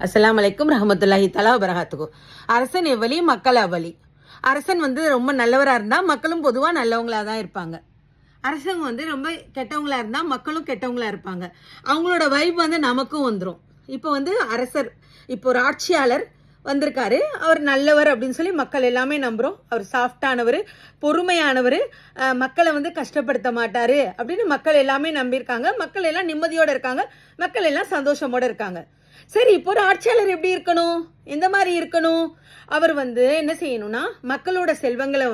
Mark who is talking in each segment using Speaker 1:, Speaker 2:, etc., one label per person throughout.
Speaker 1: அஸ்ஸலாமு அலைக்கும் ரஹமத்துல்லாஹி தஆலா வபரகாத்துஹு. அரசன் எவ்வளி மக்கள் அவ்வளி. அரசன் ரொம்ப நல்லவராக இருந்தால் மக்களும் பொதுவாக நல்லவங்களாக தான் இருப்பாங்க. அரசங்க ரொம்ப கெட்டவங்களா இருந்தால் மக்களும் கெட்டவங்களா இருப்பாங்க. அவங்களோட வைப் நமக்கும் வந்துடும். இப்போ அரசர், இப்போ ஒரு ஆட்சியாளர் வந்திருக்காரு, அவர் நல்லவர் அப்படின்னு சொல்லி மக்கள் எல்லாமே நம்புகிறோம். அவர் சாஃப்டானவர், பொறுமையானவர், மக்களை கஷ்டப்படுத்த மாட்டார் அப்படின்னு மக்கள் எல்லாமே நம்பியிருக்காங்க. மக்கள் எல்லாம் நிம்மதியோடு இருக்காங்க, மக்கள் எல்லாம் சந்தோஷமோடு இருக்காங்க. சரி, இப்போ ஒரு ஆட்சியாளர் எப்படி இருக்கணும், எந்த மாதிரி இருக்கணும்? அவர் என்ன செய்யணும்னா, மக்களோட செல்வங்களை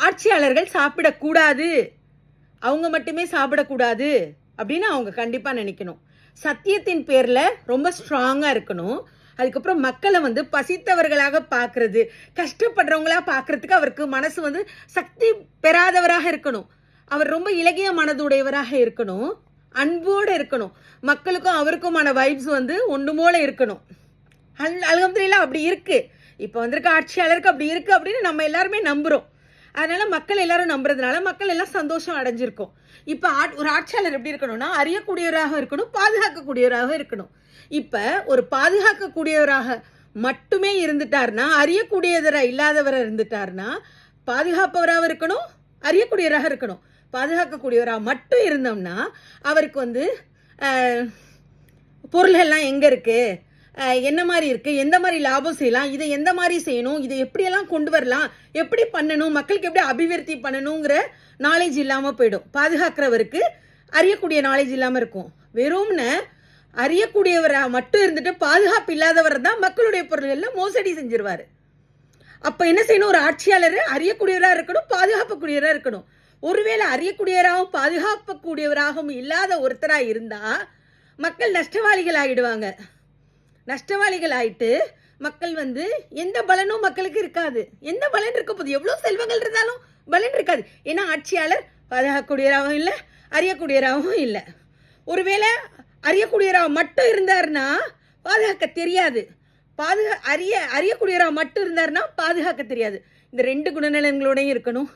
Speaker 1: ஆட்சியாளர்கள் சாப்பிடக்கூடாது, அவங்க மட்டுமே சாப்பிடக்கூடாது அப்படின்னு அவங்க கண்டிப்பாக நினைக்கணும். சத்தியத்தின் பேரில் ரொம்ப ஸ்ட்ராங்காக இருக்கணும். அதுக்கப்புறம் மக்களை பசித்தவர்களாக பார்க்கறது, கஷ்டப்படுறவங்களா பார்க்கறதுக்கு அவருக்கு மனசு சக்தி பெறாதவராக இருக்கணும். அவர் ரொம்ப இலகிய மனதுடையவராக இருக்கணும், அன்போடு இருக்கணும். மக்களுக்கும் அவருக்குமான வைப்ஸ் ஒன்று போல இருக்கணும். அல்ஹம்துலில்லாஹ் அப்படி இருக்கு. இப்போ வந்திருக்க ஆட்சியாளருக்கு அப்படி இருக்கு அப்படின்னு நம்ம எல்லாருமே நம்புகிறோம். அதனால மக்கள் எல்லாரும் நம்புறதுனால மக்கள் எல்லாம் சந்தோஷம் அடைஞ்சிருக்கோம். இப்போ ஒரு ஆட்சியாளர் எப்படி இருக்கணும்னா, அறியக்கூடியவராக இருக்கணும், பாதுகாக்கக்கூடியவராக இருக்கணும். இப்போ ஒரு பாதுகாக்கக்கூடியவராக மட்டுமே இருந்துட்டார்னா, அறியக்கூடியவராக இல்லாதவராக இருந்துட்டார்னா, பாதுகாப்பவராக இருக்கணும், அறியக்கூடியவராக இருக்கணும். பாதுகாக்கக்கூடியவராக மட்டும் இருந்தோம்னா அவருக்கு பொருள்கள்லாம் எங்கே இருக்குது, என்ன மாதிரி இருக்குது, எந்த மாதிரி லாபம் செய்யலாம், இதை எந்த மாதிரி செய்யணும், இதை எப்படியெல்லாம் கொண்டு வரலாம், எப்படி பண்ணணும், மக்களுக்கு எப்படி அபிவிருத்தி பண்ணணுங்கிற நாலேஜ் இல்லாமல் போயிடும். பாதுகாக்கிறவருக்கு அறியக்கூடிய நாலேஜ் இல்லாமல் இருக்கும். வெறும்னு அறியக்கூடியவராக மட்டும் இருந்துட்டு பாதுகாப்பு இல்லாதவர் தான் மக்களுடைய பொருள்களில் மோசடி செஞ்சிருவார். அப்போ என்ன செய்யணும், ஒரு ஆட்சியாளர் அறியக்கூடியவராக இருக்கணும், பாதுகாக்கக்கூடியவராக இருக்கணும். ஒருவேளை அறியக்கூடியவராகவும் பாதுகாக்கக்கூடியவராகவும் இல்லாத ஒருத்தராக இருந்தால் மக்கள் நஷ்டவாளிகள் ஆகிடுவாங்க. நஷ்டவாளிகள் ஆயிட்டு மக்கள் எந்த பலனும் மக்களுக்கு இருக்காது. எந்த பலன் இருக்க போது, எவ்வளோ செல்வங்கள் இருந்தாலும் பலன் இருக்காது. ஏன்னா ஆட்சியாளர் பாதுகாக்கக்கூடியவராகவும் இல்லை, அறியக்கூடியவராகவும் இல்லை. ஒருவேளை அறியக்கூடியவராக மட்டும் இருந்தாருன்னா பாதுகாக்க தெரியாது, அறியக்கூடியவராக மட்டும் இருந்தாருன்னா பாதுகாக்க தெரியாது. இந்த ரெண்டு குணநலங்களோடையும் இருக்கணும்,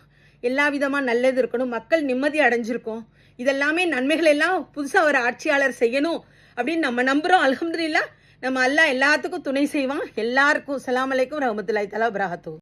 Speaker 1: எல்லா விதமாக நல்லது இருக்கணும், மக்கள் நிம்மதி அடைஞ்சிருக்கும். இதெல்லாமே நன்மைகள் எல்லாம் புதுசாக ஒரு ஆட்சியாளர் செய்யணும் அப்படின்னு நம்ம நம்புகிறோம். அல்ஹம்துலில்லாஹ் நம்ம அல்லாஹ் எல்லாத்துக்கும் துணை செய்வான். எல்லாருக்கும் அஸ்ஸலாமு அலைக்கும் ரஹ்மத்துல்லாஹி தஆலா வபரகாத்துஹு.